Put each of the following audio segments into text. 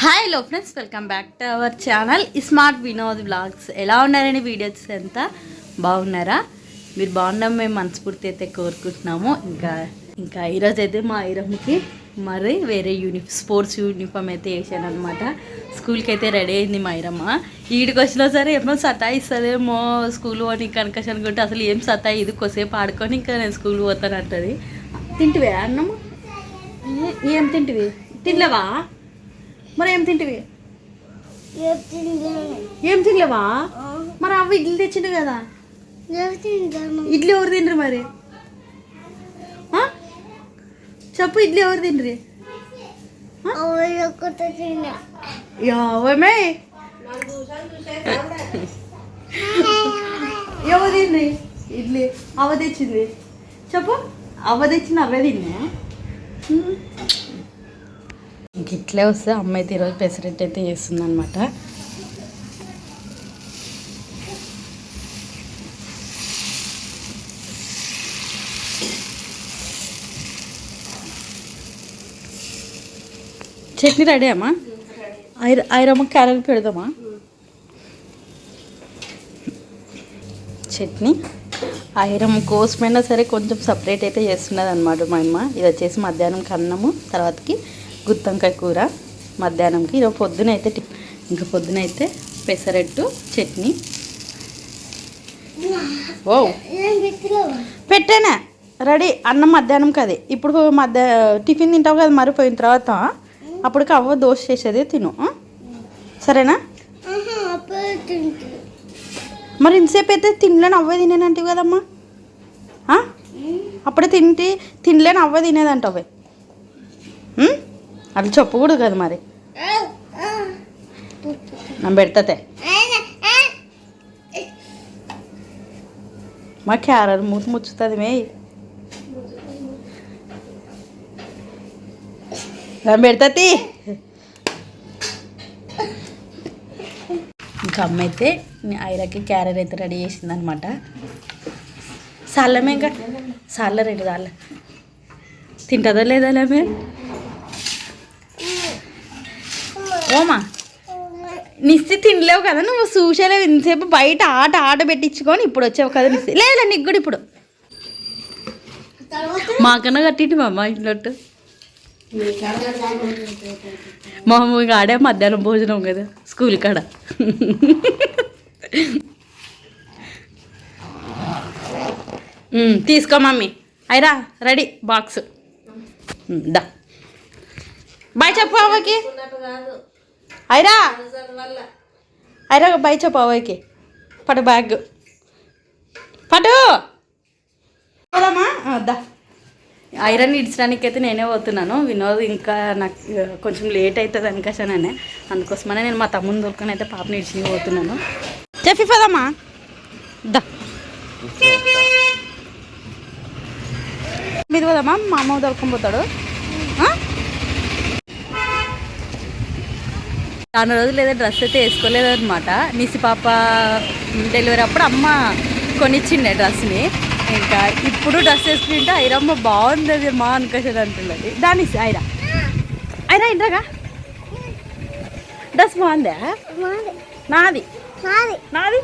Hi hello friends, welcome back to our channel smart Vinod vlogs. ఎలా ఉన్నారని videos అంతా బాగున్నారా? మీరు బాగున్నాం మేము మనస్ఫూర్తి అయితే కోరుకుంటున్నాము. ఇంకా ఈరోజు అయితే మా ఐరమ్మకి మరి వేరే స్పోర్ట్స్ యూనిఫామ్ అయితే వేసాను అనమాట. స్కూల్కి అయితే రెడీ అయింది మా ఐరమ్మ. ఈడికి వచ్చినా సరే ఏమో సతాయిస్తుందేమో స్కూల్ పోని కనుకష్ అనుకుంటే అసలు ఏం సతాయి, ఇది కొద్దిసేపు ఆడుకొని ఇంకా నేను స్కూల్ పోతాను అంటది. తింటివే అన్నమ్మ? ఏం తింటివి? తినలేవా? మరి ఏం తింటివి? ఏం తినలేవా? మరి అవ్వ ఇడ్లీ తెచ్చిండు కదా, ఇడ్లీ ఎవరు తిండ్రు మరి? చెప్పు, ఇడ్లీ ఎవరు తిండ్రి? ఎవమే ఎవరు తిండ్రి ఇడ్లీ? అవ్వ తెచ్చింది. చెప్పు, అవ్వ తెచ్చింది అవే తిన్నా. ఇంక ఇట్లే వస్తే అమ్మ అయితే ఈరోజు పెసరెట్ అయితే చేస్తుంది అనమాట. చట్నీ రెడీ అమ్మా? ఐరమ్మ క్యారెట్ పెడదామా? చట్నీ ఐరమ్మ కోసమైనా సరే కొంచెం సపరేట్ అయితే చేస్తున్నది అనమాట మా అమ్మ. ఇది వచ్చేసి మధ్యాహ్నంకి అన్నము, తర్వాతకి గుత్తంకాయ కూర మధ్యాహ్నంకి. ఈరోజు పొద్దునైతే ఇంకా పొద్దునైతే పెసరెట్టు చట్నీ. ఓ పెట్టానా రెడీ అన్నం మధ్యాహ్నంకి. అది ఇప్పుడు టిఫిన్ తింటావు కదా, మరి పోయిన తర్వాత అప్పటికి అవ్వ దోశ చేసేది తిను, సరేనా? మరి ఇంతసేపు అయితే తినలేని అవ్వ తినేనంటివి కదమ్మా. అప్పుడే తినలేని అవ్వ తినేదంటావు. అట్లా చెప్పకూడదు కదా మరి. నేను పెడతాతే మా క్యారెట్ మూతి ముచ్చుతుంది మే. నేను పెడతాతి. ఇంకా అమ్మ అయితే ఐరాకి క్యారెట్ అయితే రెడీ చేసింది అనమాట. సాలమే ఇంకా సాల రెడీ సాల తింటుందో లేదా లేమే? ఓమా నిస్సి తినలేవు కదా నువ్వు, చూసేలేవు ఇంతసేపు బయట ఆట పెట్టించుకొని ఇప్పుడు వచ్చావు కదా నిస్సి. లేదా నీకు కూడా ఇప్పుడు మాకన్నా కట్టింటి మా అమ్మ ఇంట్లోట్టు. మా అమ్మ ఇంకా ఆడే మధ్యాహ్నం భోజనం కదా స్కూల్ కాడ. తీసుకో మమ్మీ. అయిరా రెడీ బాక్స్ దా. బాయ్ చెప్పు అవ్వకి. అయిరా అయిరా బాయ్ చెప్పు అవ్వకి. పటు బ్యాగ్ పటు పోదామా? దా. ఐరన్ ఇడ్చడానికి అయితే నేనే పోతున్నాను. వినోద్ ఇంకా నాకు కొంచెం లేట్ అవుతుంది అనుకోసానే, అందుకోసమనే నేను మా తమ్ముని దొరుకుని అయితే పాపని ఇడ్చి పోతున్నాను. చెప్పి పోదామా? దా మీద పోదామా? మా అమ్మ దొరకని పోతాడు. చాలా రోజులు ఏదో డ్రెస్ అయితే వేసుకోలేదు అనమాట. నిసి పాప డెలివరీ అప్పుడు అమ్మ కొనిచ్చిండే డ్రెస్ని. ఇంకా ఇప్పుడు డ్రెస్ వేసుకుంటే ఐరమ్మ బాగుంది అది మా అనుకోసాడు అంటున్నది. దాని ఐరా ఐరా ఇంట్రాగా డ్రెస్ బాగుందా? నాది నాది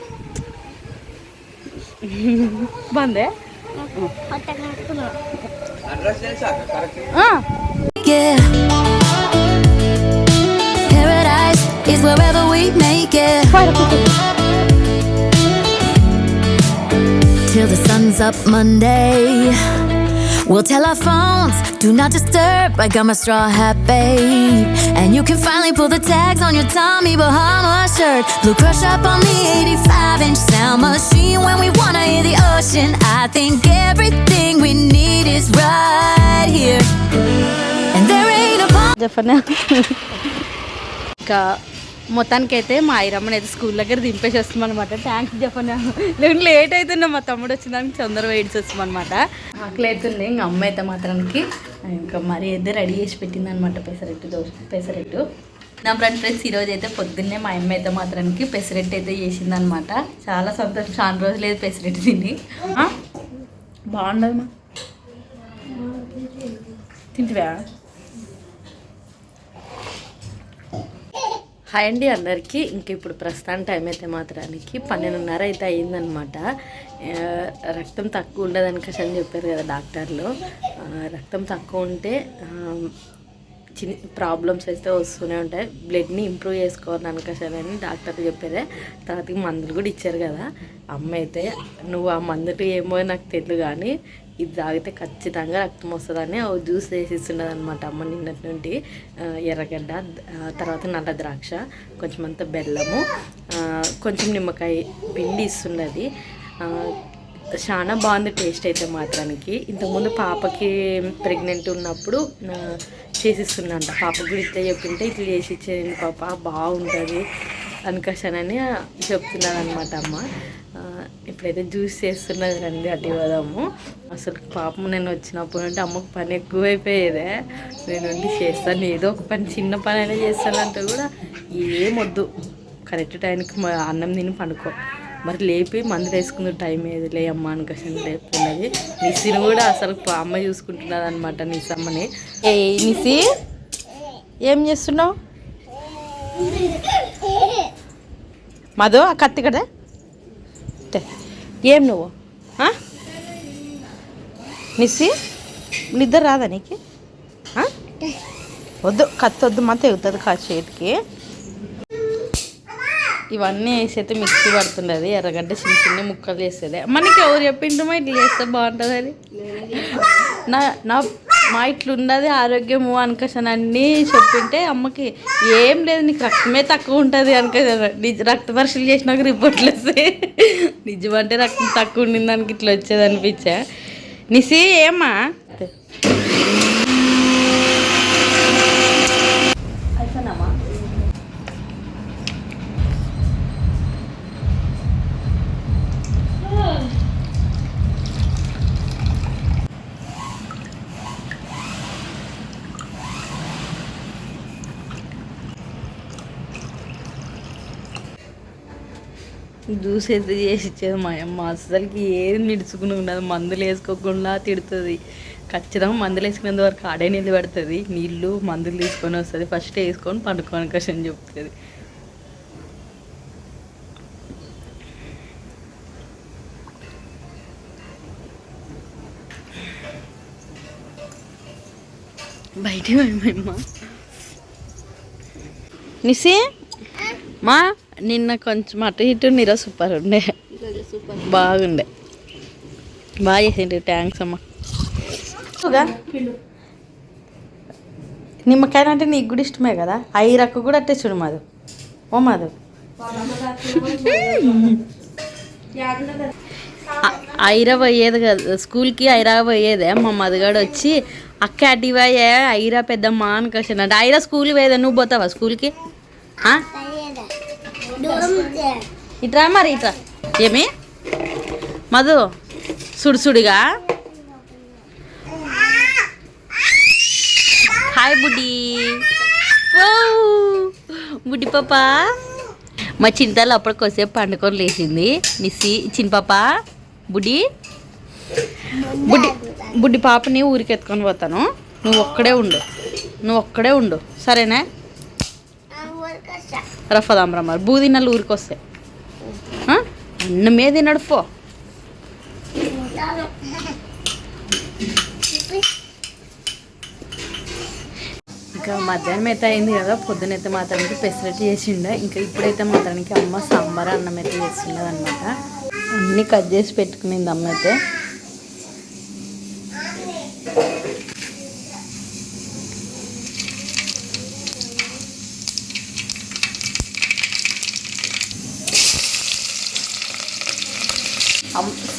బాగుందే. Is wherever we make it till the sun's up Monday. We'll tell our phones do not disturb. I got my straw hat, babe, and you can finally pull the tags on your Tommy Bahama shirt. Blue crush up on the 85-inch sound machine when we wanna hear the ocean. I think everything we need is right here, and there ain't a Jafana. ఇంకా మొత్తానికైతే మా ఐరమ్మని అయితే school దగ్గర దింపేసి వస్తాం అనమాట. Thanks చెప్పనా, late అవుతున్నా మా తమ్ముడు వచ్చిందానికి తొందరగా వెయిట్స్ వస్తాం అనమాట. ఆకలి అవుతుంది. ఇంకా అమ్మ అయితే మాత్రానికి ఇంకా మరీ అయితే రెడీ చేసి పెట్టింది అనమాట పెసరెట్టు. నా ఫ్రెండ్స్ ఈరోజు అయితే పొద్దున్నే మా అమ్మ అయితే మాత్రానికి పెసరెట్టు అయితే చేసింది అనమాట. చాలా సంతోషం, చాలా రోజులు లేదు పెసరెట్టు తిని. బాగుండదు మా తింటివా? హాయ్ అండి అందరికీ. ఇంక ఇప్పుడు ప్రస్తుతం టైం అయితే మాత్రానికి 12:30 అయితే అయ్యిందనమాట. రక్తం తక్కువ ఉండదని అని చెప్పారు కదా డాక్టర్లు. రక్తం తక్కువ ఉంటే చిన్న ప్రాబ్లమ్స్ అయితే వస్తూనే ఉంటాయి. బ్లడ్ని ఇంప్రూవ్ చేసుకోవాలి అని డాక్టర్లు చెప్పారు. తర్వాత మందులు కూడా ఇచ్చారు కదా. అమ్మ అయితే నువ్వు ఆ మందులు ఏమో నాకు తెలియదు కానీ ఇది తాగితే ఖచ్చితంగా రక్తం వస్తుందని జ్యూస్ వేసిస్తుండదు అనమాట అమ్మ నిన్నటి నుండి. ఎర్రగడ్డ, తర్వాత నల్ల ద్రాక్ష, కొంచెం అంత బెల్లము, కొంచెం నిమ్మకాయ పిండి ఇస్తున్నది. చాలా బాగుంది టేస్ట్ అయితే మాత్రానికి. ఇంతకుముందు పాపకి ప్రెగ్నెంట్ ఉన్నప్పుడు చేసిస్తుందంట. పాపకు కూడా ఇట్లా చెప్పింటే ఇట్లా చేసి ఇచ్చేయండి పాప బాగుంటుంది అనుకషనని చెప్తున్నది అనమాట అమ్మ. ఇప్పుడైతే జ్యూస్ చేస్తున్నది రండి అటు పోదాము. అసలు పాపం నేను వచ్చినప్పుడు అంటే అమ్మకు పని ఎక్కువైపోయేదే. నేను ఉండి చేస్తాను, ఏదో ఒక పని చిన్న పని అయినా చేస్తానంటే కూడా ఏమొద్దు, కరెక్ట్ టైంకి అన్నం తిని పండుకో, మరి లేపి మందులు వేసుకున్న టైం ఏది లే అమ్మ అనుకషన్ లేపుతున్నది. నిసిని కూడా అసలు అమ్మ చూసుకుంటున్నది అనమాట నిసమ్మని. నిసి ఏం చేస్తున్నావు? మధు ఆ కత్తి కదా ఏం నువ్వు నిసి నిద్ర రాదా నీకు? వద్దు కత్తి వద్దు మా తెగుతుంది చేతికి. ఇవన్నీ వేసి అయితే మిక్సీ పడుతుండదు. ఎర్రగడ్డ చిన్న చిన్న ముక్కలు చేస్తుంది. మనకి ఎవరు చెప్పిండ్రమో ఇట్లా చేస్తే బాగుంటుంది అని. నా మా ఇట్లా ఉన్నది ఆరోగ్యము అనుకషన్ అన్నీ చెప్పింటే అమ్మకి ఏం లేదు నీకు రక్తమే తక్కువ ఉంటుంది అనుక రక్త పరీక్షలు చేసినాక రిపోర్ట్లు వస్తాయి. నిజమంటే రక్తం తక్కువ ఉండింది దానికి ఇట్లా వచ్చేది అనిపించా. నిసి ఏమ్మా అయిపోయినామా? జ్యూస్ అయితే చేసి ఇచ్చేది మా అమ్మ. అసలుకి ఏది నిడుచుకుని ఉండదు, మందులు వేసుకోకుండా తిడుతుంది. ఖచ్చితంగా మందులు వేసుకునేంత వరకు ఆడే నీళ్ళు పెడుతుంది, నీళ్ళు మందులు తీసుకొని వస్తుంది. ఫస్ట్ వేసుకొని పండుకోని కష్టం చెప్తుంది. బయట అమ్మ నిసి మా నిన్న కొంచెం అటు ఇటు నీరో సూపర్ ఉండే, బాగుండే, బాగా చేసిండు. థ్యాంక్స్ అమ్మ. నిమ్మకాయ అంటే నీకు కూడా ఇష్టమే కదా. ఐరక్కు కూడా అట్టే చూడు మాధు. ఓ మాధు ఐరా పోయేది కదా స్కూల్కి, ఐరా పోయేదే. మా మధుగాడు వచ్చి అక్క అడ్డి పోయే ఐరా పెద్దమ్మ అనుకోసం అంటే ఐరా స్కూల్ పోయేదా, నువ్వు పోతావా స్కూల్కి? ఇట్రా మరి ఇట్రా. ఏమి మధు సుడిసుడిగా హాయ్ బుడ్డి బుడ్డి పాప. మా చింతలు అప్పటికోసేపు పండుకొని లేచింది. నిసి చిన్న పాప బుడ్డి బుడ్డి బుడ్డి పాపని ఊరికి ఎత్తుకొని పోతాను. నువ్వు ఒక్కడే ఉండు సరేనా? రఫదాంరా మరి బూదినల్లు ఊరికి వస్తే అన్నమే తినడు పో. ఇంకా మధ్యాహ్నం అయితే అయింది కదా. పొద్దునైతే మాత్రానికి పెసరట్టు చేసిండే. ఇంకా ఇప్పుడైతే మాత్రానికి అమ్మ సాంబార్ అన్నం అయితే చేస్తుండదు అనమాట. అన్నీ కట్ చేసి పెట్టుకునింది అమ్మ అయితే.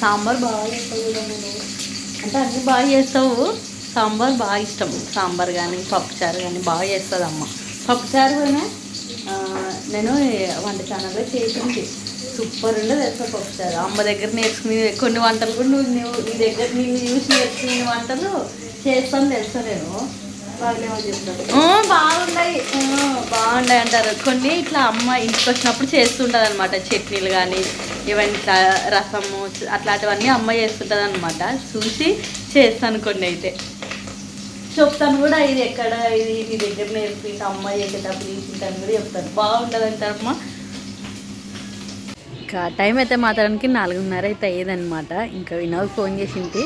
సాంబార్ బాగా చేస్తావు నేను అంటే అన్నీ బాగా చేస్తావు. సాంబార్ బాగా ఇష్టం. సాంబార్ కానీ పప్పుచారు కానీ బాగా చేస్తుంది అమ్మ. పప్పుచారు కూడా నేను వంట ఛానల్లో చేసింది, సూపర్ ఉండదు తెలుసా పప్పుచారు. అమ్మ దగ్గర నేర్చుకుని కొన్ని వంటలు కూడా నువ్వు నీ దగ్గర నేను చూసి నేర్చుకునే వంటలు చేస్తాను తెలుసా నేను. బాగున్నాయి అంటారు. కొన్ని ఇట్లా అమ్మ ఇంటికి వచ్చినప్పుడు చేస్తుంటుంది అనమాట. చట్నీలు కానీ ఇవన్నీ ఇట్లా రసము అట్లాంటివన్నీ అమ్మ చేస్తుంటుంది అనమాట. చూసి చేస్తాను కొన్ని అయితే. చెప్తాను కూడా ఇది ఎక్కడ ఇది నీ దగ్గర నేర్పించి అమ్మాయి చేసేటప్పుడు తీసింటాను కూడా చెప్తాను. బాగుంటుంది అంటారమ్మా. ఇంకా టైం అయితే మాత్రానికి 4:30 అయితే అయ్యేదనమాట. ఇంకా వినోద్ ఫోన్ చేసింటి,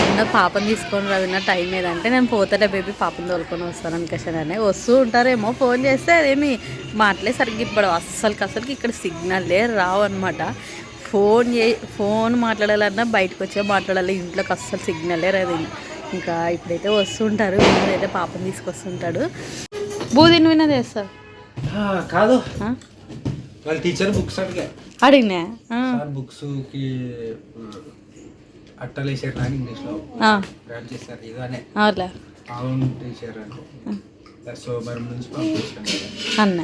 వినోద్ పాపని తీసుకొని రా విన్న టైం ఏదంటే నేను పోతాడే బేబీ పాపని తోలుకొని వస్తాను అనుకనే వస్తూ ఉంటారేమో. ఫోన్ చేస్తే అదేమి మాటలే సరిగ్గా ఇప్పడు అస్సలకి ఇక్కడ సిగ్నల్లే రావు అనమాట. ఫోన్ మాట్లాడాలన్నా బయటకు వచ్చే మాట్లాడాలి, ఇంట్లోకి అస్సలు సిగ్నల్లే రాదు. ఇంకా ఇప్పుడైతే వస్తుంటారు, వినోద్ అయితే పాపని తీసుకొస్తుంటాడు. బూదిని వినోద్ వేస్తారు కాదు వాళ్ళ టీచర్ బుక్స్ అడిగినా బుక్స్ కి అట్టలు వేసారు అని ఇంగ్లీష్ లో చేస్తారు ఏదో అనే అవును టీచర్ అంటే సోమవారం నుంచి పంపించాను అన్న.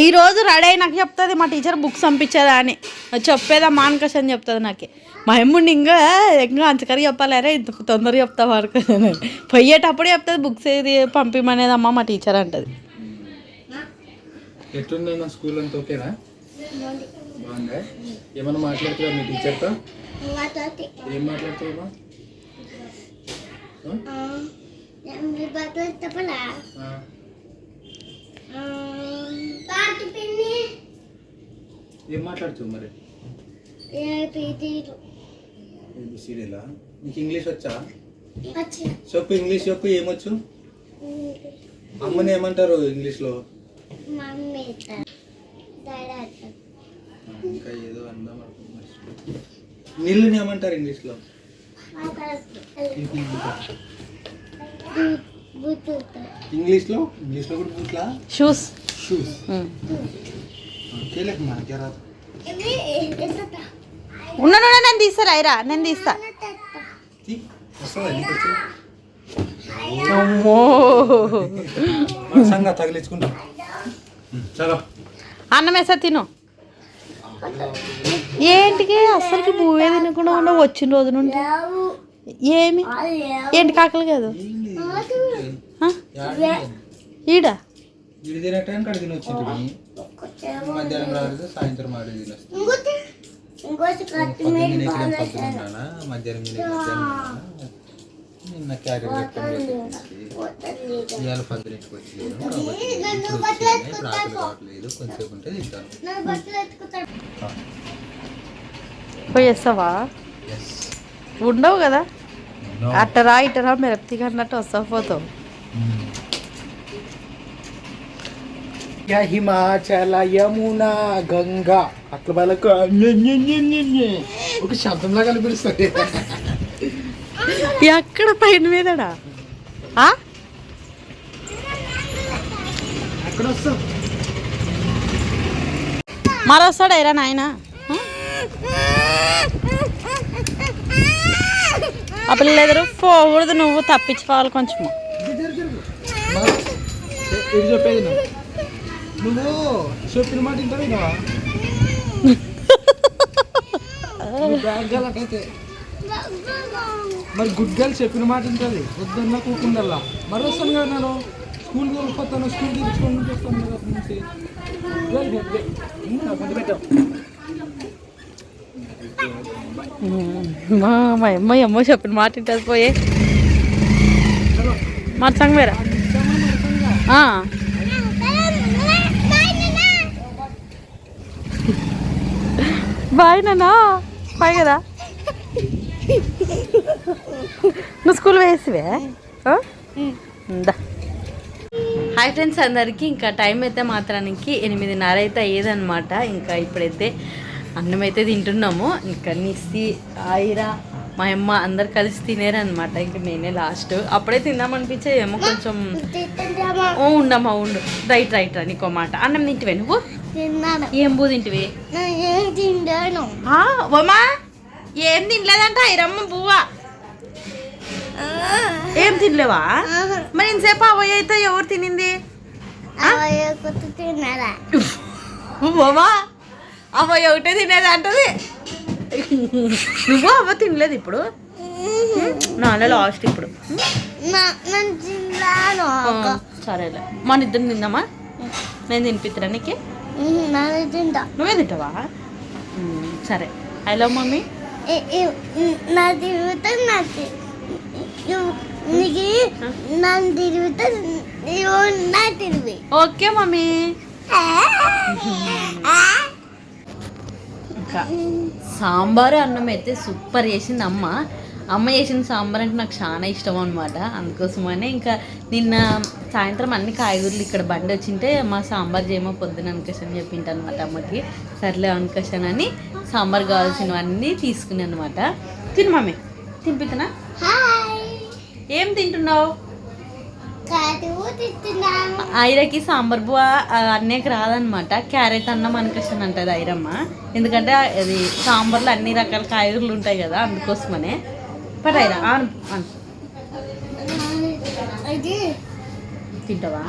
ఈరోజు రెడీ అయి నాకు చెప్తుంది మా టీచర్ బుక్స్ పంపించేదా అని, చెప్పేదా మానకష్ అని చెప్తుంది నాకే. మా అమ్ముండి ఇంకా అంచకరి చెప్పాలరే ఇంత తొందరగా చెప్తావు అనుకున్నాను. పోయేటప్పుడు చెప్తుంది బుక్స్ ఏది పంపిమనేది అమ్మ మా టీచర్ అంటది. ఎట్లుంది నా స్కూల్ అంతా ఓకేనా? బాగుందా? ఏమన్నా మాట్లాడుతున్నా మీ టీచర్తో? ఏం మాట్లాడుతావా? ఏం మాట్లాడుతావు మరి? ఏబిసిడీలా? నీకు ఇంగ్లీష్ వచ్చా? చెప్పు ఇంగ్లీష్ చెప్పు. ఏమొచ్చు? అమ్మని ఏమంటారు ఇంగ్లీష్లో? ఇంకా ఏదో అందాం. నీళ్ళని ఏమంటారు ఇంగ్లీష్లో? ఇంగ్లీష్లో కూడా బూట్లా? షూస్. ఉన్నా నేను తీస్తారా అయిరా, నేను తీస్తా. తగిలించుకుంటా. చలో అన్నం వేసా తిను. ఏంటికి అస్సలకి భూవే తినకుండా ఉండవు వచ్చిన రోజు నుండి. ఏమి ఏంటి కాకలు కాదు ఈడ ఇది తినటానికి అడిగిన వచ్చింది. మధ్యాహ్నం రాలేదు, సాయంత్రం ఆడేది మధ్యాహ్నం నిన్న క్యారెట్ ఇవాళ 10కి వచ్చేది కాబట్టి ఇప్పుడు ఆకలి కావట్లేదు, కొంచెంసేపు ఉంటే తింటాను. పోయేస్తావా? ఉండవు కదా అట్టరా ఇట్టరా మిరపతిగా అన్నట్టు వస్తా పోతావు. హిమాచల యమున గంగా అట్ల వాళ్ళకు ఒక శబ్దంలా కనిపిస్తుంది. ఎక్కడ పైన మీదడా అక్కడ వస్తాం. మరొస్తాడా ఇరా నాయన? ఆ పిల్లలు ఎదురు పోకూడదు, నువ్వు తప్పించుకోవాలి కొంచెము. చెప్పేది నువ్వు చెప్పిన మాట వింటావా? అయితే మరి గుడ్ గర్ల్ చెప్పిన మాట ఉంటుంది, వద్దన్నా కూకుండల్లా. మరి వస్తాను కదా నేను స్కూల్కి వెళ్ళిపోతాను, స్కూల్ తెచ్చుకొని చేస్తాను కదా నుంచి. మా అమ్మ చెప్పిన మాట ఉంటుంది. పోయే మరసంగ వేరా బాయ్ నానా బాయ్ కదా. నువ్వు స్కూల్ వేసివే. హాయ్ ఫ్రెండ్స్ అందరికీ. ఇంకా టైం అయితే మాత్రానికి 8:30 అయితే అయ్యేదన్నమాట. ఇంకా ఇప్పుడైతే అన్నం అయితే తింటున్నాము. ఇంకా నిస్సి ఆయిరా మా అమ్మ అందరు కలిసి తినేరనమాట. ఇంకా నేనే లాస్ట్. అప్పుడే తిందామనిపించే ఏమో కొంచెం ఉండమ్మా ఉండు. రైట్ రా నీకో మాట. అన్నం తింటివే నువ్వు? ఏం బూ తింటివి? ఓమా ఏం తినలేదంట ఐరమ్మ బువ్వా. ఏం తినలేవా? మరి ఇంతసేపు అవయ్య అయితే ఎవరు తినింది? ఓమా అవయ్య ఒకటే తినేది అంటది. నువ్వు అవ్వ తినలేదు ఇప్పుడు? నాన్న లాస్ట్ ఇప్పుడు. సరేలే మన ఇద్దరు తిందామా? నేను తినిపిద్దా నీకు? నువ్వే తింటావా? సరే. I love mummy. Okay mummy. ఇంకా సాంబారు అన్నం అయితే సూపర్ చేసింది అమ్మ. అమ్మ చేసిన సాంబార్ అంటే నాకు చాలా ఇష్టం అనమాట. అందుకోసమనే ఇంకా నిన్న సాయంత్రం అన్ని కాయగూరలు ఇక్కడ బండి వచ్చింటే మా సాంబార్ చేయమో పొద్దున అనుకషన్ చెప్పింట అనమాట అమ్మకి. సర్లే అనుకషన్ అని సాంబార్ కావాల్సినవన్నీ తీసుకుని అనమాట. తిను మమ్మీ, తినిపిస్తున్నా. ఏం తింటున్నావు? ఐరకి సాంబార్ బువ్వ అన్నయ్యకి రాదనమాట. క్యారెట్ అన్నం అనుకషన్ అంటది ఐరమ్మ. ఎందుకంటే అది సాంబార్లో అన్ని రకాల కాయగూరలు ఉంటాయి కదా, అందుకోసమనే. పట్ ఐరా తింటావా?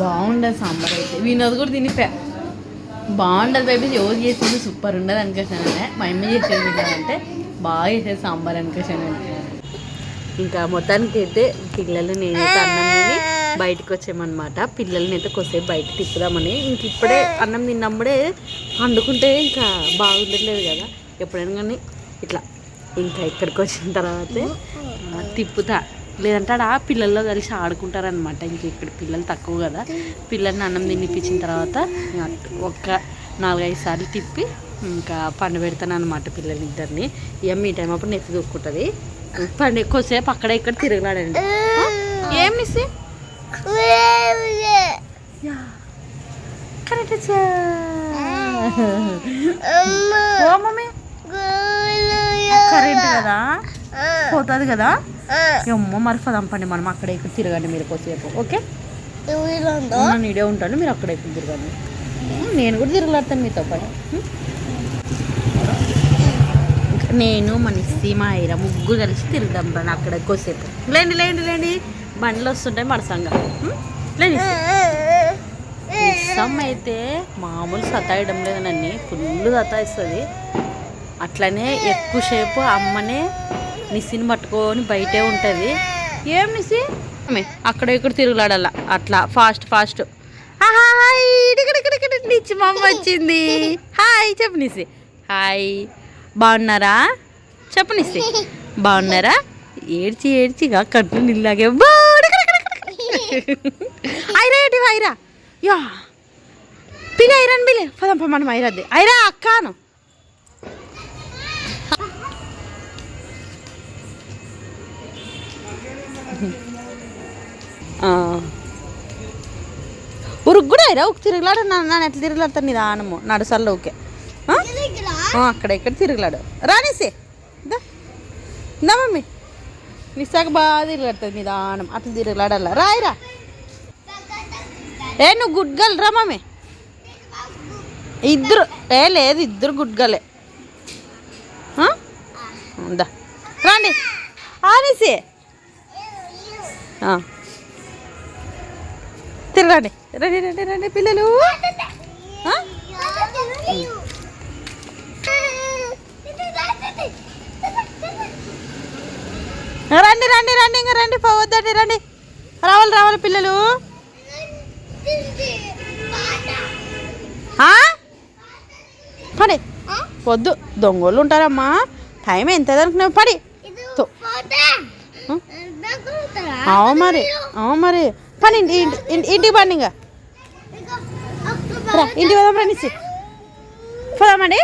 బాగుండదు సాంబార్ అయితే. వినోద్ కూడా తినిపా. బాగుండదు బేబీ, ఎవరు చేసేది సూపర్ ఉండదు అనుకోసానే. మా అమ్మ చేసేది అంటే బాగా చేసేది సాంబార్ అనుకోసాను. ఇంకా మొత్తానికి అయితే పిల్లలు నేనైతే అన్నం తిని బయటకు వచ్చామన్నమాట. పిల్లల్ని అయితే కొద్దిసేపు బయట తిప్పుదామని. ఇంక ఇప్పుడే అన్నం తిన్నప్పుడే వండుకుంటే ఇంకా బాగుండట్లేదు కదా. ఎప్పుడైనా కానీ ఇట్లా ఇంకా ఇక్కడికి వచ్చిన తర్వాతే తిప్పుతా, లేదంటే ఆడ పిల్లల్లో కలిసి ఆడుకుంటారనమాట. ఇంక ఇక్కడ పిల్లలు తక్కువ కదా. పిల్లల్ని అన్నం తినిపించిన తర్వాత ఒక 4-5 సార్లు తిప్పి ఇంకా పండు పెడతాను అనమాట పిల్లలిద్దరిని. ఇక మీ టైం అప్పుడు నెత్తి దూక్కుంటుంది. పండు ఎక్కువసేపు అక్కడ ఇక్కడ తిరగలాడండి. ఏం మిస్ కరెక్ట్ మమ్మీ, కరెంట్ కదా పోతుంది కదా. అమ్మ మరి పదంపండి, మనం అక్కడ ఇక్కడ తిరగండి మీరు కొద్దిసేపు. ఓకే, నీడే ఉంటాను, మీరు అక్కడ ఇక్కడ తిరగండి. నేను కూడా తిరగలాడతాను మీతో పాటు. నేను మనిషి మా ఐరా ముగ్గురు కలిసి తిరుగుదాం రండి అక్కడ ఎక్కువసేపు. లేండి లేండి లేండి, బండ్లు వస్తుంటాయి మడసంగా. లేండి. ఇష్టం అయితే మామూలు సతాయడం లేదు, నన్ను ఫుల్ సతాయిస్తుంది. అట్లనే ఎక్కువసేపు అమ్మనే నిసిని పట్టుకొని బయటే ఉంటుంది. ఏం నిసి అక్కడ ఇక్కడ తిరుగులాడాల అట్లా ఫాస్ట్ ఫాస్ట్. ఇక్కడ నిచ్చి మమ్మ వచ్చింది. హాయ్ చెప్పు నిసి. హాయ్, బాగున్నారా చెప్పు నిసి. బాగున్నారా? ఏడ్చి ఏడ్చిగా కట్లు నిల్లాగే. ఐరా ఏంటి ఐరా? యా పిలి ఐరాని పిలి పదంప మనం ఐరాది. ఐరా అక్కాను. ఉరుకు కూడా అయిరా ఒక తిరుగులాడు. నన్ను ఎట్లా తిరుగులాడుతాను నిదానము నడుసల్లో. ఓకే, అక్కడ ఎక్కడ తిరుగులాడు. రానిసే దా మమ్మీ, నిసాక బాగా తిరుగులాడుతుంది నిదానం. అట్లా తిరుగులాడాల. రాయిరా. నువ్వు గుడ్ గర్ల్ రా మమ్మీ. ఇద్దరు లేదు, ఇద్దరు గుడ్ గర్లే. దా రండి ఆనిసే. తిరగండి, రండి రండి రండి పిల్లలు. రండి రండి రండి, ఇంకా రండి, పోవద్దండి, రండి. రావాలి రావాలి పిల్లలు. పడి వద్దు, దొంగోళ్ళు ఉంటారమ్మా. టైం ఎంత అనుకున్నావు? పడి మరి మరి పని ఇంటికి పండి. ఇంకా ఇంటికి పోదాం రండి, పోదామండి.